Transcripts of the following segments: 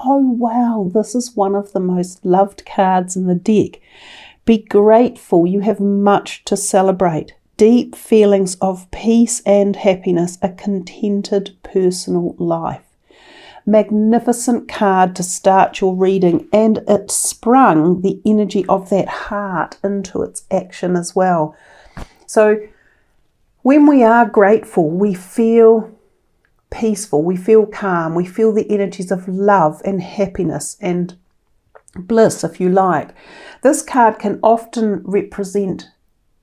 oh wow, this is one of the most loved cards in the deck. Be grateful, you have much to celebrate. Deep feelings of peace and happiness, a contented personal life. Magnificent card to start your reading, and it sprung the energy of that heart into its action as well. So when we are grateful, we feel peaceful, we feel calm, we feel the energies of love and happiness and bliss, if you like. This card can often represent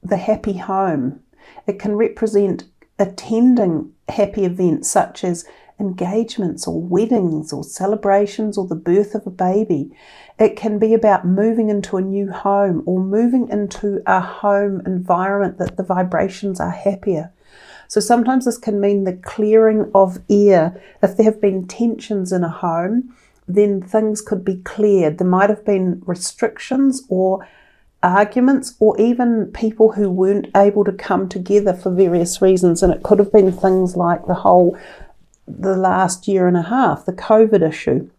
the happy home. It can represent attending happy events such as engagements or weddings or celebrations or the birth of a baby. It can be about moving into a new home or moving into a home environment that the vibrations are happier. So sometimes this can mean the clearing of air. If there have been tensions in a home, then things could be cleared. There might have been restrictions or arguments, or even people who weren't able to come together for various reasons. And it could have been things like the last year and a half, the COVID issue.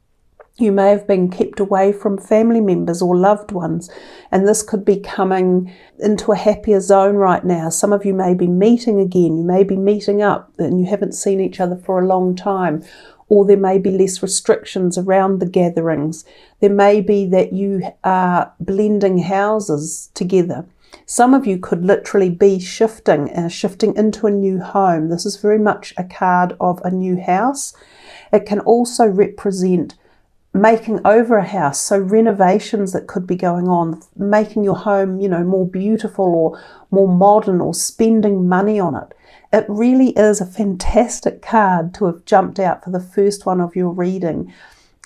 You may have been kept away from family members or loved ones, and this could be coming into a happier zone right now. Some of you may be meeting again, you may be meeting up, and you haven't seen each other for a long time, or there may be less restrictions around the gatherings. There may be that you are blending houses together. Some of you could literally be shifting into a new home. This is very much a card of a new house. It can also represent making over a house, so renovations that could be going on, making your home, more beautiful or more modern, or spending money on it. It really is a fantastic card to have jumped out for the first one of your reading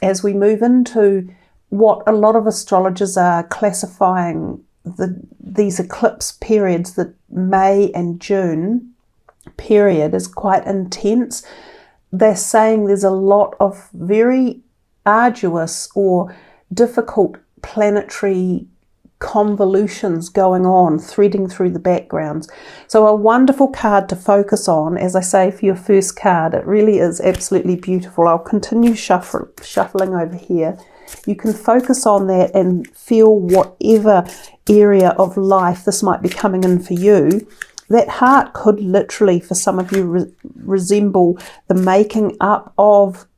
as we move into what a lot of astrologers are classifying these eclipse periods. The May and June period is quite intense. They're saying there's a lot of very arduous or difficult planetary convolutions going on, threading through the backgrounds. So a wonderful card to focus on, as I say, for your first card. It really is absolutely beautiful. I'll continue shuffling over here. You can focus on that and feel whatever area of life this might be coming in for you. That heart could literally, for some of you, resemble the making up of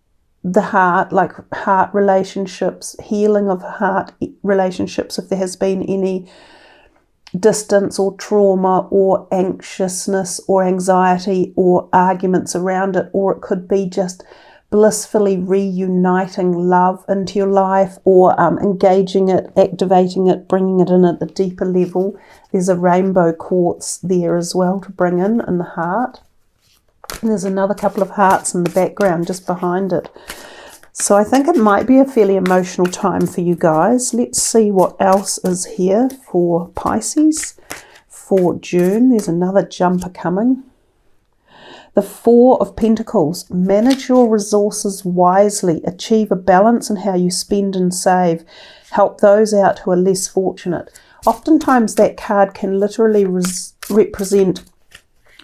the heart, like heart relationships, healing of heart relationships, if there has been any distance or trauma or anxiousness or anxiety or arguments around it. Or it could be just blissfully reuniting love into your life, or engaging it, activating it, bringing it in at a deeper level. There's a rainbow quartz there as well to bring in the heart. And there's another couple of hearts in the background just behind it. So I think it might be a fairly emotional time for you guys. Let's see what else is here for Pisces for June. There's another jumper coming. The Four of Pentacles. Manage your resources wisely. Achieve a balance in how you spend and save. Help those out who are less fortunate. Oftentimes that card can literally represent,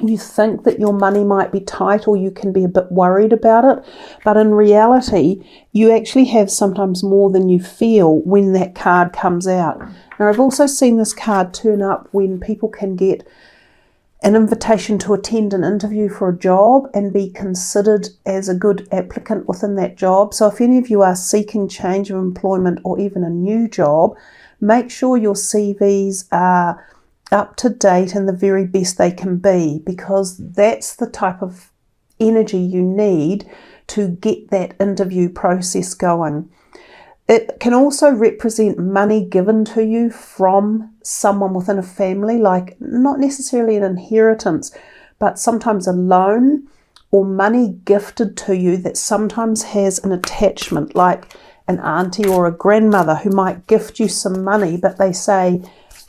you think that your money might be tight, or you can be a bit worried about it, but in reality you actually have sometimes more than you feel when that card comes out. Now, I've also seen this card turn up when people can get an invitation to attend an interview for a job and be considered as a good applicant within that job. So if any of you are seeking change of employment or even a new job, make sure your CVs are up to date and the very best they can be, because that's the type of energy you need to get that interview process going. It can also represent money given to you from someone within a family, like not necessarily an inheritance, but sometimes a loan or money gifted to you that sometimes has an attachment, like an auntie or a grandmother who might gift you some money, but they say,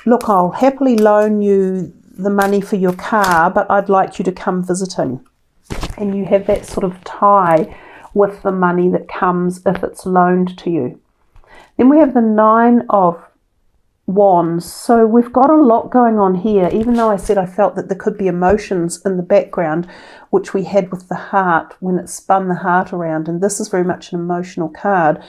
look, I'll happily loan you the money for your car, but I'd like you to come visiting. And you have that sort of tie with the money that comes if it's loaned to you. Then we have the Nine of Wands. So we've got a lot going on here, even though I said I felt that there could be emotions in the background, which we had with the heart when it spun the heart around, and this is very much an emotional card.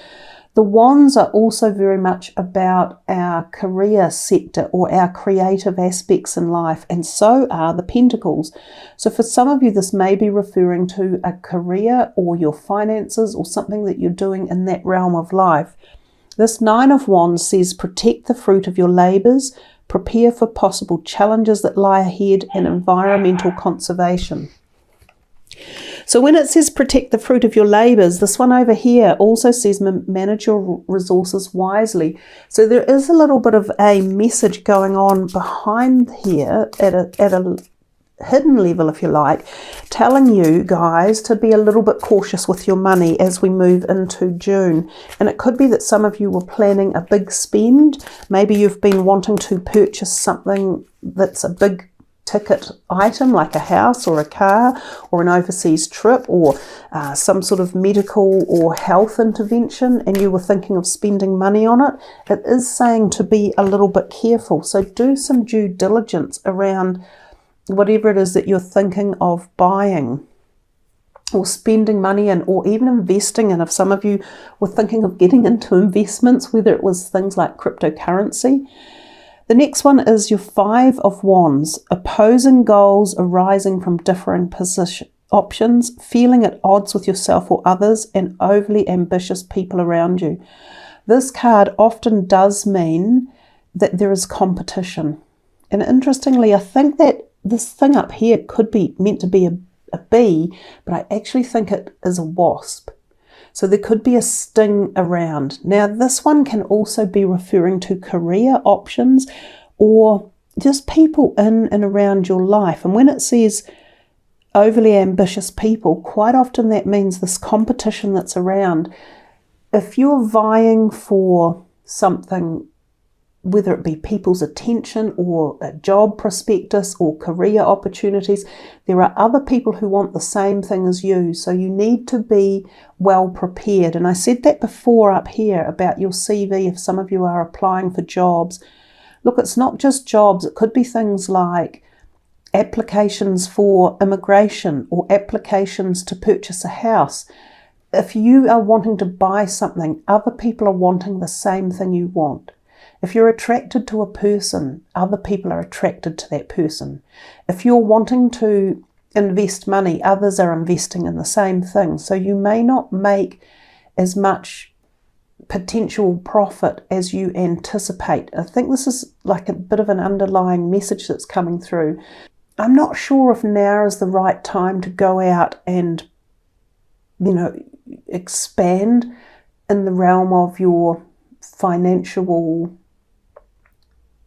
The Wands are also very much about our career sector or our creative aspects in life, and so are the Pentacles. So for some of you, this may be referring to a career or your finances or something that you're doing in that realm of life. This Nine of Wands says protect the fruit of your labours, prepare for possible challenges that lie ahead, and environmental conservation. So when it says protect the fruit of your labours, this one over here also says manage your resources wisely. So there is a little bit of a message going on behind here at a hidden level, if you like, telling you guys to be a little bit cautious with your money as we move into June. And it could be that some of you were planning a big spend. Maybe you've been wanting to purchase something that's a big ticket item, like a house or a car or an overseas trip or some sort of medical or health intervention, and you were thinking of spending money on it. It is saying to be a little bit careful. So do some due diligence around whatever it is that you're thinking of buying or spending money in, or even investing in. If some of you were thinking of getting into investments, whether it was things like cryptocurrency. The next one is your Five of Wands, opposing goals arising from differing options, feeling at odds with yourself or others, and overly ambitious people around you. This card often does mean that there is competition. And interestingly, I think that this thing up here could be meant to be a bee, but I actually think it is a wasp. So there could be a sting around. Now, this one can also be referring to career options or just people in and around your life. And when it says overly ambitious people, quite often that means this competition that's around. If you're vying for something, whether it be people's attention or a job prospectus or career opportunities, there are other people who want the same thing as you. So you need to be well prepared. And I said that before up here about your CV, if some of you are applying for jobs. Look, it's not just jobs. It could be things like applications for immigration or applications to purchase a house. If you are wanting to buy something, other people are wanting the same thing you want. If you're attracted to a person, other people are attracted to that person. If you're wanting to invest money, others are investing in the same thing. So you may not make as much potential profit as you anticipate. I think this is like a bit of an underlying message that's coming through. I'm not sure if now is the right time to go out and, expand in the realm of your financial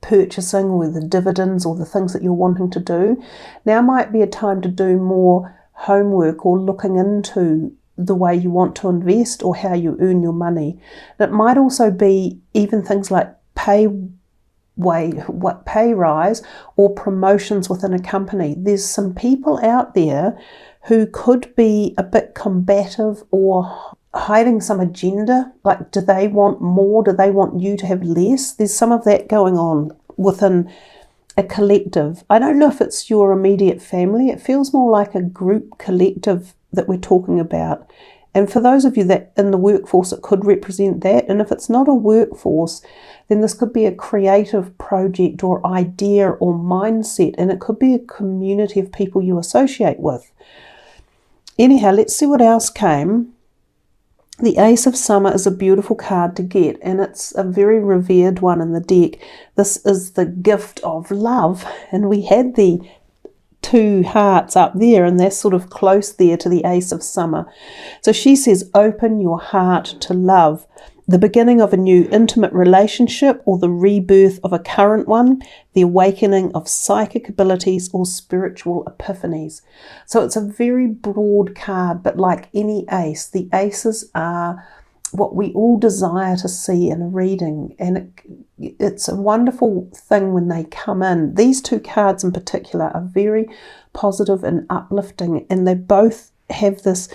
purchasing or the dividends or the things that you're wanting to do. Now might be a time to do more homework or looking into the way you want to invest or how you earn your money. It might also be even things like pay rise or promotions within a company. There's some people out there who could be a bit combative or hiding some agenda. Like, do they want more? Do they want you to have less? There's some of that going on within a collective. I don't know if it's your immediate family. It feels more like a group collective that we're talking about. And for those of you that in the workforce, it could represent that. And if it's not a workforce, then this could be a creative project or idea or mindset. And it could be a community of people you associate with. Anyhow, let's see what else came. The Ace of Summer is a beautiful card to get, and it's a very revered one in the deck. This is the gift of love, and we had the two hearts up there, and they're sort of close there to the Ace of Summer. So she says, open your heart to love, the beginning of a new intimate relationship or the rebirth of a current one, the awakening of psychic abilities or spiritual epiphanies. So it's a very broad card, but like any ace, the aces are what we all desire to see in a reading, and it's a wonderful thing when they come in. These two cards in particular are very positive and uplifting, and they both have this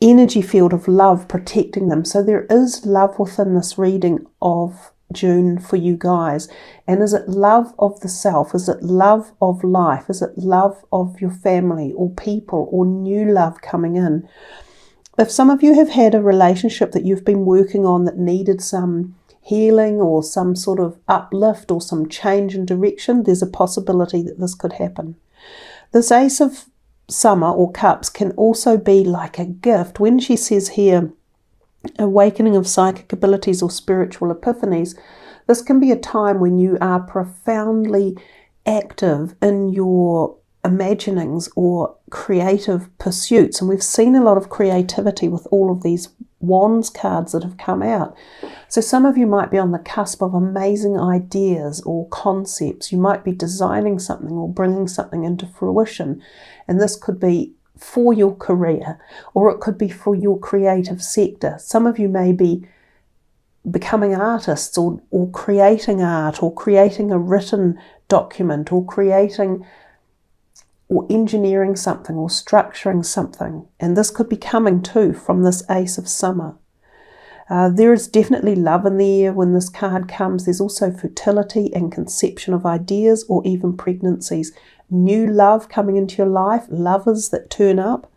energy field of love protecting them. So there is love within this reading of June for you guys? And is it love of the self? Is it love of life? Is it love of your family or people or new love coming in? If some of you have had a relationship that you've been working on that needed some healing or some sort of uplift or some change in direction, there's a possibility that this could happen. This Ace of Summer or Cups can also be like a gift. When she says here, awakening of psychic abilities or spiritual epiphanies, this can be a time when you are profoundly active in your imaginings or creative pursuits. And we've seen a lot of creativity with all of these Wands cards that have come out. So some of you might be on the cusp of amazing ideas or concepts. You might be designing something or bringing something into fruition. And this could be for your career, or it could be for your creative sector. Some of you may be becoming artists or creating art or creating a written document or creating or engineering something or structuring something. And this could be coming too from this Ace of Summer. There is definitely love in the air when this card comes. There's also fertility and conception of ideas or even pregnancies. New love coming into your life, lovers that turn up.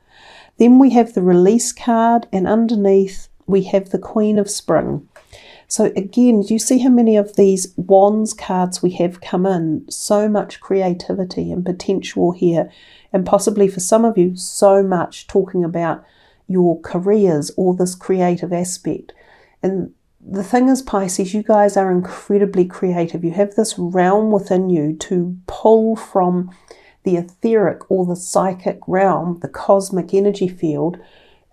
Then we have the Release card, and underneath we have the Queen of Spring. So again, do you see how many of these Wands cards we have come in? So much creativity and potential here, and possibly for some of you, so much talking about your careers or this creative aspect. And the thing is, Pisces, you guys are incredibly creative. You have this realm within you to pull from the etheric or the psychic realm, the cosmic energy field.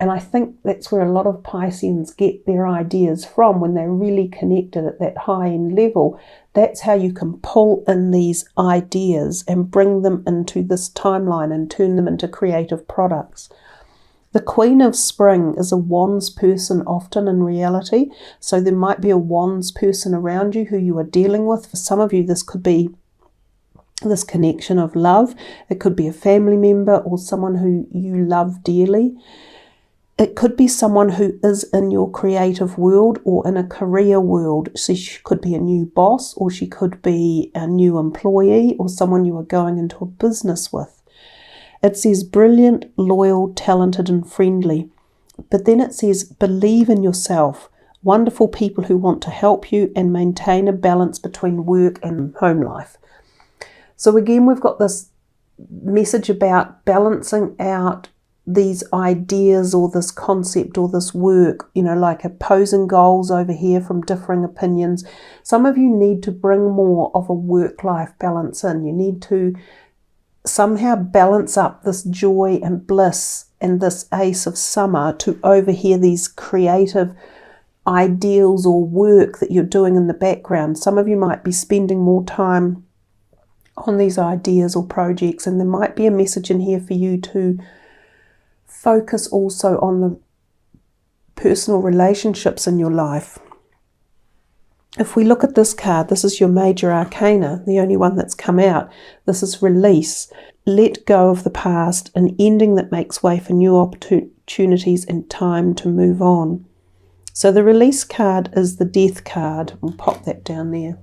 And I think that's where a lot of Pisceans get their ideas from when they're really connected at that high-end level. That's how you can pull in these ideas and bring them into this timeline and turn them into creative products. The Queen of Spring is a Wands person often in reality. So there might be a Wands person around you who you are dealing with. For some of you, this could be this connection of love. It could be a family member or someone who you love dearly. It could be someone who is in your creative world or in a career world. So she could be a new boss, or she could be a new employee, or someone you are going into a business with. It says brilliant, loyal, talented and friendly. But then it says believe in yourself. Wonderful people who want to help you and maintain a balance between work and home life. So again, we've got this message about balancing out these ideas or this concept or this work, you know, like opposing goals over here from differing opinions. Some of you need to bring more of a work-life balance in. You need to somehow balance up this joy and bliss and this Ace of Summer to overhear these creative ideals or work that you're doing in the background. Some of you might be spending more time on these ideas or projects, and there might be a message in here for you to focus also on the personal relationships in your life. If we look at this card, this is your major arcana, the only one that's come out. This is release. Let go of the past, an ending that makes way for new opportunities and time to move on. So the release card is the Death card. We'll pop that down there.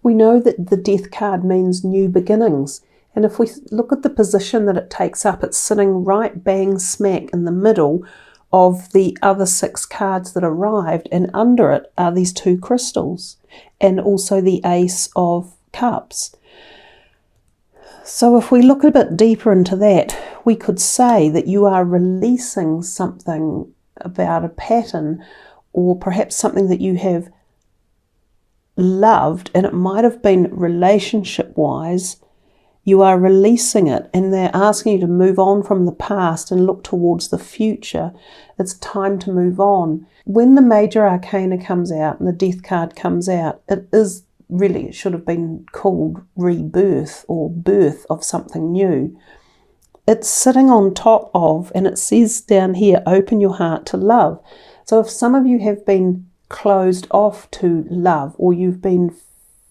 We know that the Death card means new beginnings. And if we look at the position that it takes up, it's sitting right bang smack in the middle of the other 6 cards that arrived, and under it are these 2 crystals and also the Ace of Cups. So if we look a bit deeper into that, we could say that you are releasing something about a pattern, or perhaps something that you have loved, and it might have been relationship-wise. You are releasing it, and they're asking you to move on from the past and look towards the future. It's time to move on. When the major arcana comes out and the Death card comes out, it should have been called rebirth or birth of something new. It's sitting on top of, and it says down here, open your heart to love. So if some of you have been closed off to love, or you've been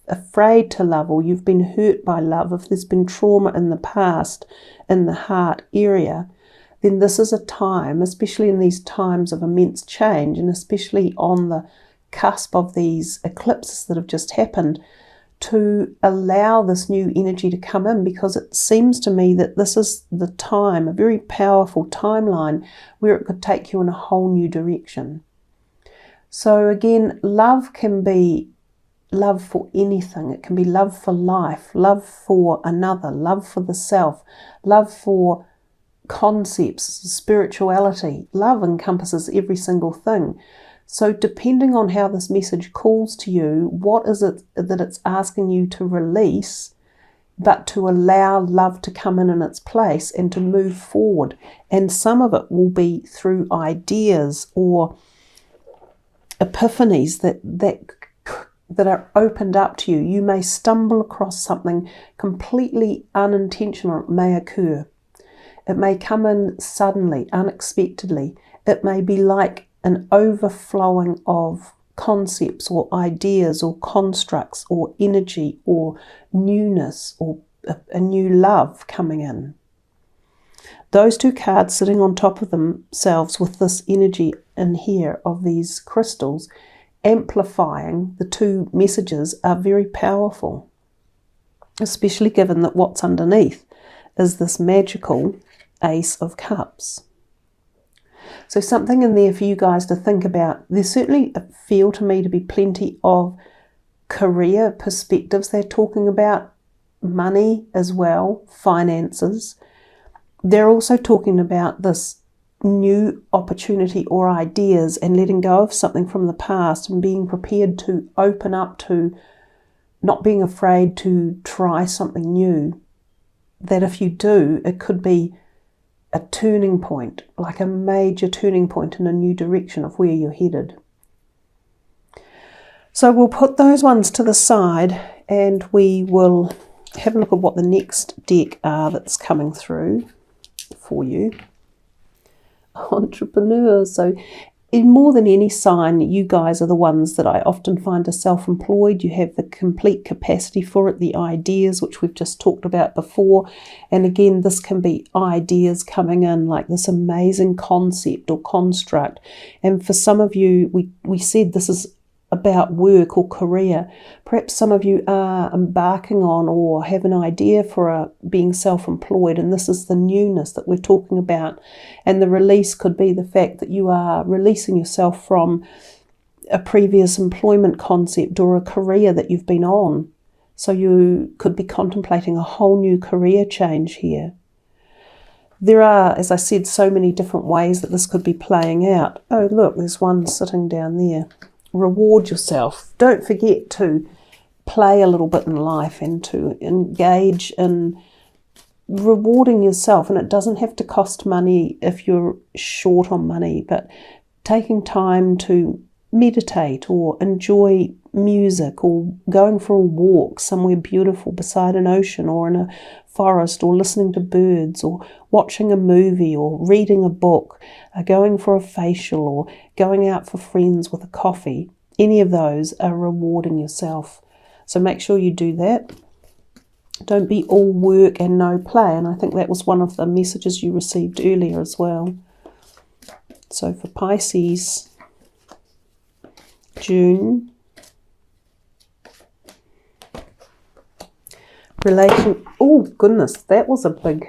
afraid to love, or you've been hurt by love, if there's been trauma in the past in the heart area, then this is a time, especially in these times of immense change, and especially on the cusp of these eclipses that have just happened to allow this new energy to come in, because it seems to me that this is the time, a very powerful timeline where it could take you in a whole new direction. So again, love can be love for anything. It can be love for life, love for another, love for the self, love for concepts, spirituality. Love encompasses every single thing. So depending on how this message calls to you, what is it that it's asking you to release, but to allow love to come in its place and to move forward. And some of it will be through ideas or epiphanies that are opened up to you. You may stumble across something completely unintentional. It may occur. It may come in suddenly, unexpectedly. It may be like an overflowing of concepts or ideas or constructs or energy or newness or a new love coming in. Those two cards sitting on top of themselves with this energy in here of these crystals amplifying the two messages are very powerful, especially given that what's underneath is this magical Ace of Cups. So something in there for you guys to think about. There's certainly feel to me to be plenty of career perspectives. They're talking about money as well, finances. They're also talking about this new opportunity or ideas and letting go of something from the past and being prepared to open up to not being afraid to try something new. That if you do, it could be a turning point, like a major turning point in a new direction of where you're headed. So we'll put those ones to the side and we will have a look at what the next deck are that's coming through for you. Entrepreneurs. So in more than any sign, you guys are the ones that I often find are self-employed. You have the complete capacity for it, the ideas, which we've just talked about before. And again, this can be ideas coming in like this amazing concept or construct. And for some of you, we said this is about work or career. Perhaps some of you are embarking on or have an idea for being self-employed, and this is the newness that we're talking about. And the release could be the fact that you are releasing yourself from a previous employment concept or a career that you've been on. So you could be contemplating a whole new career change here. There are, as I said, so many different ways that this could be playing out. Oh, look, there's one sitting down there. Reward yourself. Don't forget to play a little bit in life and to engage in rewarding yourself. And it doesn't have to cost money if you're short on money, but taking time to meditate or enjoy music or going for a walk somewhere beautiful beside an ocean or in a forest or listening to birds or watching a movie or reading a book, going for a facial or going out for friends with a coffee. Any of those are rewarding yourself. So make sure you do that. Don't be all work and no play. And I think that was one of the messages you received earlier as well. So for Pisces, June, oh goodness, that was a big,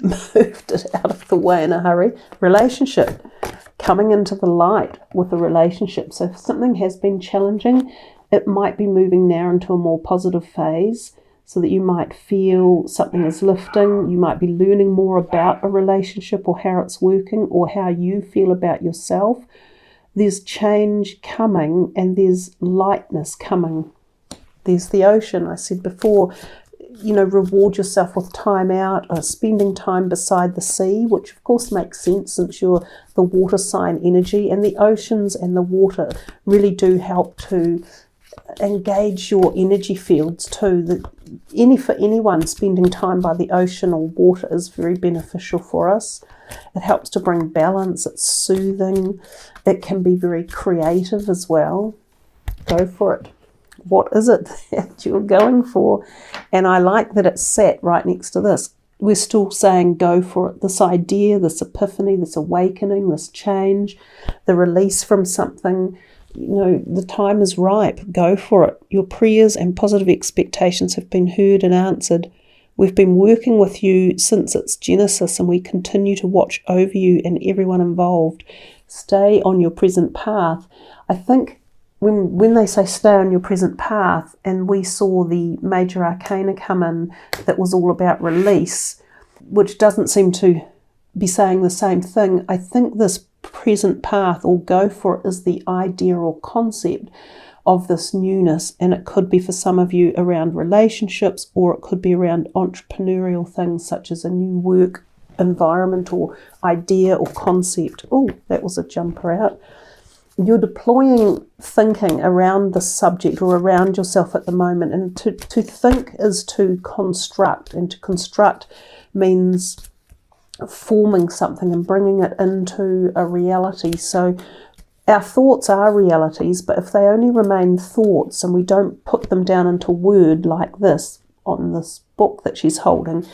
moved it out of the way in a hurry. Relationship, coming into the light with a relationship. So if something has been challenging, it might be moving now into a more positive phase so that you might feel something is lifting. You might be learning more about a relationship or how it's working or how you feel about yourself. There's change coming and there's lightness coming. There's the ocean. I said before, you know, reward yourself with time out or spending time beside the sea, which of course makes sense since you're the water sign energy, and the oceans and the water really do help to engage your energy fields too. For anyone, spending time by the ocean or water is very beneficial for us. It helps to bring balance. It's soothing. It can be very creative as well. Go for it. What is it that you're going for? And I like that it's sat right next to this. We're still saying go for it. This idea, this epiphany, this awakening, this change, the release from something, the time is ripe. Go for it. Your prayers and positive expectations have been heard and answered. We've been working with you since its genesis, and we continue to watch over you and everyone involved. Stay on your present path. I think when they say stay on your present path, and we saw the major arcana come in that was all about release, which doesn't seem to be saying the same thing. I think this present path, or go for it, is the idea or concept of this newness, and it could be for some of you around relationships, or it could be around entrepreneurial things such as a new work environment or idea or concept. Oh, that was a jumper out. You're deploying thinking around the subject or around yourself at the moment, and to think is to construct, and to construct means forming something and bringing it into a reality. So our thoughts are realities, but if they only remain thoughts and we don't put them down into word like this on this book that she's holding,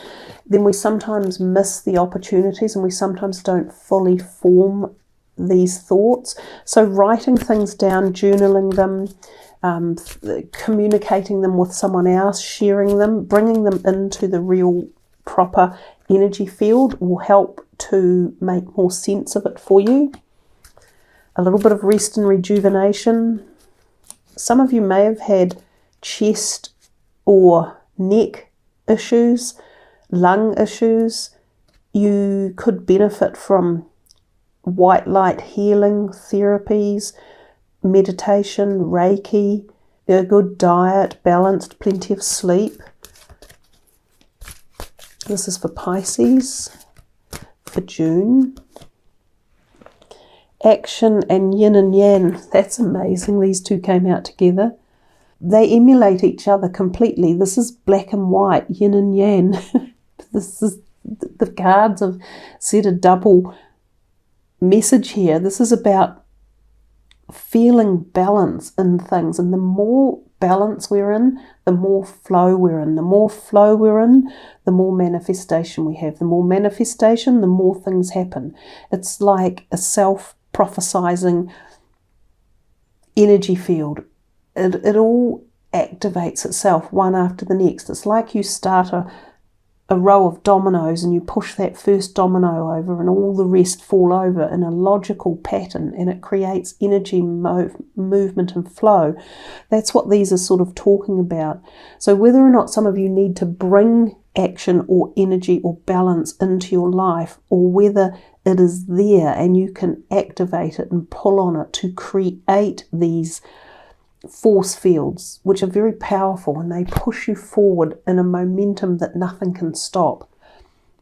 then we sometimes miss the opportunities, and we sometimes don't fully form these thoughts. So writing things down, journaling them, communicating them with someone else, sharing them, bringing them into the real proper energy field will help to make more sense of it for you. A little bit of rest and rejuvenation. Some of you may have had chest or neck issues, lung issues. You could benefit from white light healing therapies, meditation, Reiki, a good diet, balanced, plenty of sleep. This is for Pisces for June. Action and yin and yang. That's amazing. These two came out together. They emulate each other completely. This is black and white, yin and yang. This is, the cards have said a double message here. This is about feeling balance in things, and the more balance we're in, the more flow we're in. The more flow we're in, the more manifestation we have. The more manifestation, the more things happen. It's like a self-prophesizing energy field. It all activates itself one after the next. It's like you start a row of dominoes and you push that first domino over and all the rest fall over in a logical pattern, and it creates energy, movement and flow. That's what these are sort of talking about. So whether or not some of you need to bring action or energy or balance into your life, or whether it is there and you can activate it and pull on it to create these force fields, which are very powerful, and they push you forward in a momentum that nothing can stop.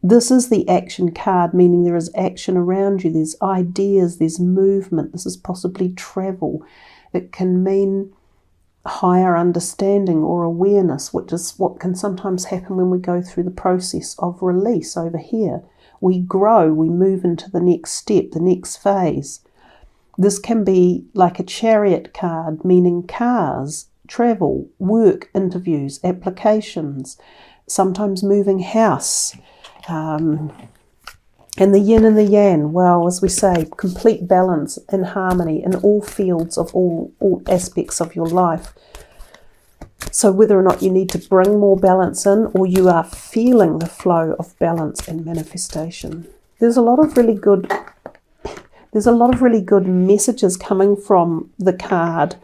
This is the action card, meaning there is action around you. There's ideas, there's movement. This is possibly travel. It can mean higher understanding or awareness, which is what can sometimes happen when we go through the process of release over here. We grow, we move into the next step, the next phase. This can be like a chariot card, meaning cars, travel, work, interviews, applications, sometimes moving house. And the yin and the yang, well, as we say, complete balance and harmony in all fields of all aspects of your life. So whether or not you need to bring more balance in, or you are feeling the flow of balance and manifestation. There's a lot of really good messages coming from the cards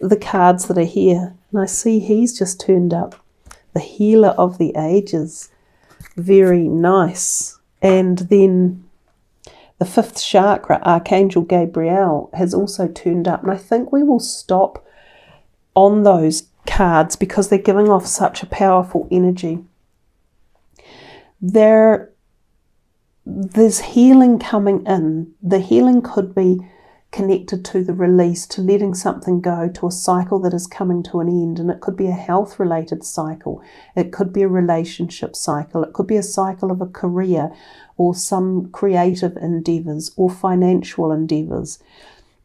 that are here. And I see he's just turned up. The healer of the ages. Very nice. And then the 5th chakra, Archangel Gabriel, has also turned up. And I think we will stop on those cards because they're giving off such a powerful energy. There's healing coming in. The healing could be connected to the release, to letting something go, to a cycle that is coming to an end. And it could be a health-related cycle. It could be a relationship cycle. It could be a cycle of a career or some creative endeavors or financial endeavors.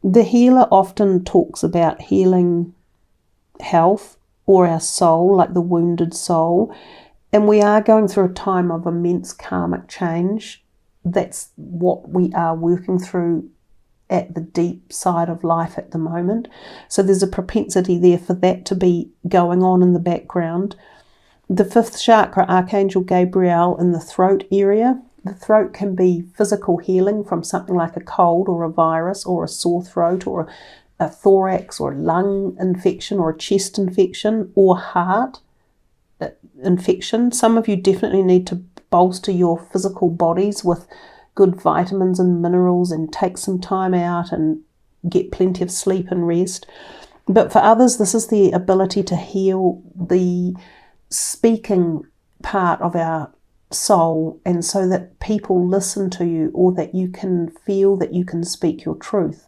The healer often talks about healing health or our soul, like the wounded soul. And we are going through a time of immense karmic change. That's what we are working through at the deep side of life at the moment. So there's a propensity there for that to be going on in the background. The fifth chakra, Archangel Gabriel, in the throat area. The throat can be physical healing from something like a cold or a virus or a sore throat or a thorax or a lung infection or a chest infection or heart infection. Some of you definitely need to bolster your physical bodies with good vitamins and minerals and take some time out and get plenty of sleep and rest. But for others, this is the ability to heal the speaking part of our soul, and so that people listen to you, or that you can feel that you can speak your truth.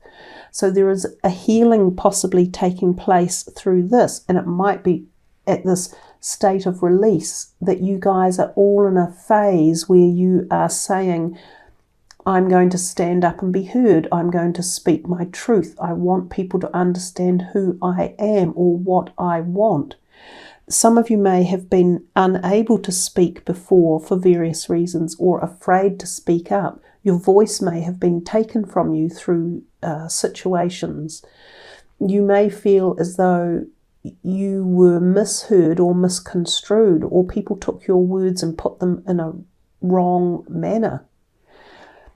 So there is a healing possibly taking place through this, and it might be at this state of release that you guys are all in a phase where you are saying, I'm going to stand up and be heard. I'm going to speak my truth. I want people to understand who I am or what I want. Some of you may have been unable to speak before for various reasons, or afraid to speak up. Your voice may have been taken from you through situations. You may feel as though you were misheard or misconstrued, or people took your words and put them in a wrong manner.